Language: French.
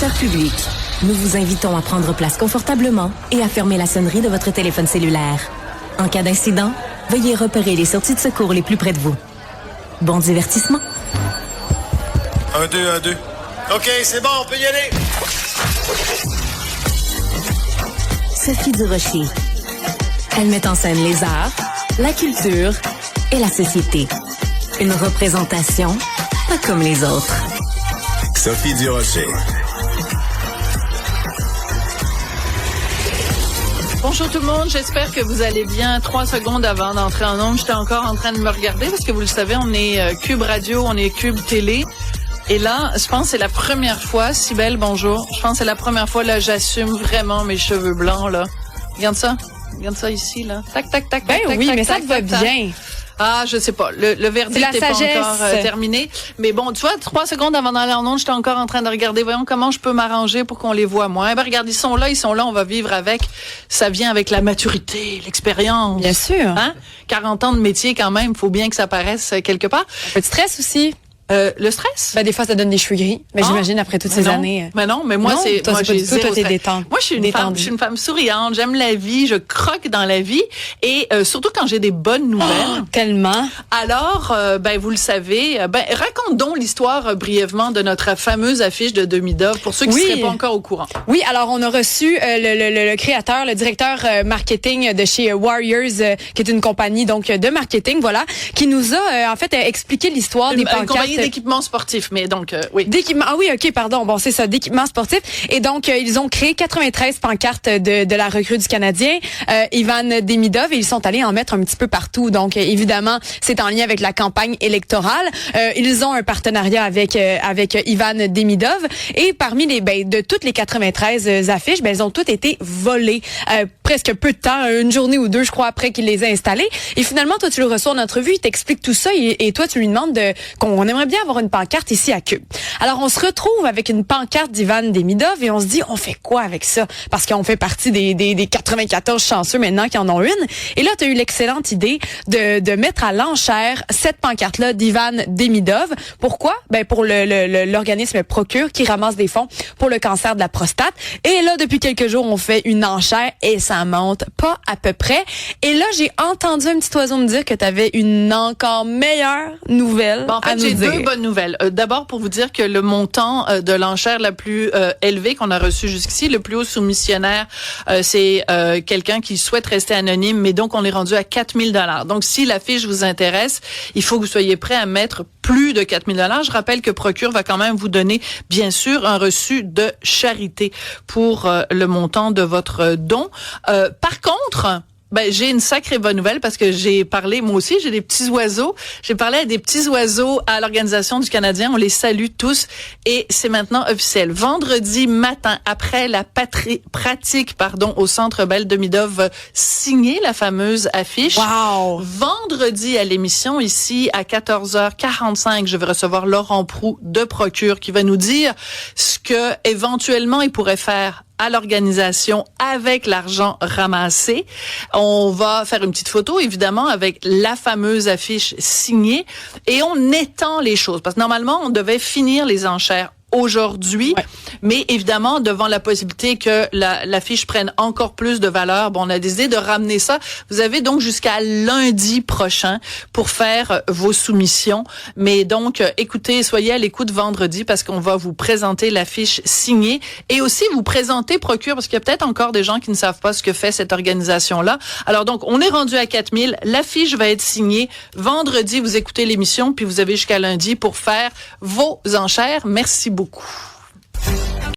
Cher public, nous vous invitons à prendre place confortablement et à fermer la sonnerie de votre téléphone cellulaire. En cas d'incident, veuillez repérer les sorties de secours les plus près de vous. Bon divertissement. 1, 2, 1, 2. OK, c'est bon, on peut y aller. Sophie Durocher. Elle met en scène les arts, la culture et la société. Une représentation pas comme les autres. Sophie Durocher. Bonjour tout le monde, j'espère que vous allez bien. 3 secondes avant d'entrer en ondes, j'étais encore en train de me regarder parce que vous le savez, on est Cube Radio, on est Cube Télé. Et là, je pense que c'est la première fois, Cybèle, bonjour. Je pense que c'est la première fois, là, j'assume vraiment mes cheveux blancs, là. Regarde ça ici, là. Tac, tac, tac, ben tac, oui, tac, mais tac, ça te va tac, bien. Ah, je sais pas. Le verdict n'est pas encore terminé. Mais bon, tu vois, 3 secondes avant d'aller en ondes, j'étais encore en train de regarder. Voyons comment je peux m'arranger pour qu'on les voit moins. Ben, regarde, ils sont là, on va vivre avec. Ça vient avec la maturité, l'expérience. Bien sûr. Hein? 40 ans de métier quand même, faut bien que ça paraisse quelque part. Un peu de stress aussi. Le stress? Ben, des fois, ça donne des cheveux gris. Mais j'imagine, après toutes ces années. Mais non, mais moi, j'ai t'es détente. Moi, je suis une femme souriante. J'aime la vie. Je croque dans la vie. Et, surtout quand j'ai des bonnes nouvelles. Oh, tellement. Alors, vous le savez, raconte donc l'histoire brièvement de notre fameuse affiche de demi-dove pour ceux qui ne seraient pas encore au courant. Oui, alors, on a reçu le créateur, le directeur marketing de chez Warriors, qui est une compagnie, donc, de marketing, voilà, qui nous a, en fait, expliqué l'histoire des pancartes. D'équipement sportif, mais donc, oui. D'équipement, ah oui, ok, pardon. Bon, c'est ça, d'équipement sportif. Et donc, ils ont créé 93 pancartes de la recrue du Canadien, Ivan Demidov, et ils sont allés en mettre un petit peu partout. Donc, évidemment, c'est en lien avec la campagne électorale. Ils ont un partenariat avec Ivan Demidov. Et parmi de toutes les 93 affiches, elles ont toutes été volées. Presque peu de temps, une journée ou deux, je crois, après qu'il les a installées. Et finalement, toi, tu le reçois en entrevue, il t'explique tout ça, et toi, tu lui demandes qu'on aimerait bien avoir une pancarte ici à Cube. Alors, on se retrouve avec une pancarte d'Ivan Demidov et on se dit, on fait quoi avec ça? Parce qu'on fait partie des 94 chanceux maintenant qui en ont une. Et là, tu as eu l'excellente idée de mettre à l'enchère cette pancarte-là d'Ivan Demidov. Pourquoi? Ben, pour l'organisme Procure qui ramasse des fonds pour le cancer de la prostate. Et là, depuis quelques jours, on fait une enchère et ça monte pas à peu près. Et là, j'ai entendu un petit oiseau me dire que tu avais une encore meilleure nouvelle à nous dire. Deux bonnes nouvelles. D'abord, pour vous dire que le montant de l'enchère la plus élevée qu'on a reçue jusqu'ici, le plus haut soumissionnaire, c'est quelqu'un qui souhaite rester anonyme, mais donc on est rendu à 4 000 $. Donc, si l'affiche vous intéresse, il faut que vous soyez prêt à mettre plus de 4 000 $. Je rappelle que Procure va quand même vous donner, bien sûr, un reçu de charité pour le montant de votre don. Par contre, j'ai une sacrée bonne nouvelle parce que j'ai parlé, moi aussi, j'ai des petits oiseaux. J'ai parlé à des petits oiseaux à l'Organisation du Canadien. On les salue tous et c'est maintenant officiel. Vendredi matin, après la pratique, au Centre Bell, Demidov va signer la fameuse affiche. Wow! Vendredi à l'émission, ici, à 14h45, je vais recevoir Laurent Proulx de Procure qui va nous dire ce que, éventuellement, il pourrait faire à l'organisation avec l'argent ramassé. On va faire une petite photo, évidemment, avec la fameuse affiche signée et on étend les choses. Parce que normalement, on devait finir les enchères aujourd'hui, mais évidemment, devant la possibilité que l'affiche prenne encore plus de valeur, on a décidé de ramener ça. Vous avez donc jusqu'à lundi prochain pour faire vos soumissions. Mais donc, écoutez, soyez à l'écoute vendredi parce qu'on va vous présenter l'affiche signée et aussi vous présenter Procure parce qu'il y a peut-être encore des gens qui ne savent pas ce que fait cette organisation-là. Alors donc, on est rendu à 4 000. L'affiche va être signée. Vendredi, vous écoutez l'émission puis vous avez jusqu'à lundi pour faire vos enchères. Merci beaucoup.